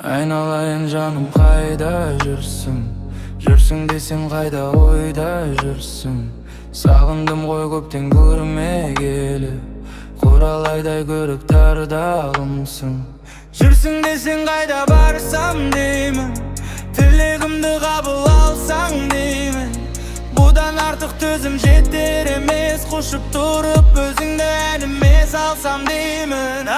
Айналайын жаным, қайда жүрсің? Жүрсің десең қайда ойда жүрсің? Сағындым ғой көптен көрмегелі, құралайдай көрік тардағымсың. Жүрсің десең қайда барсам деймін, тілегімді қабыл алсаң деймін. Бұдан артық төзім жетер емес, қошып тұрып өзіңді әніме салсам деймін.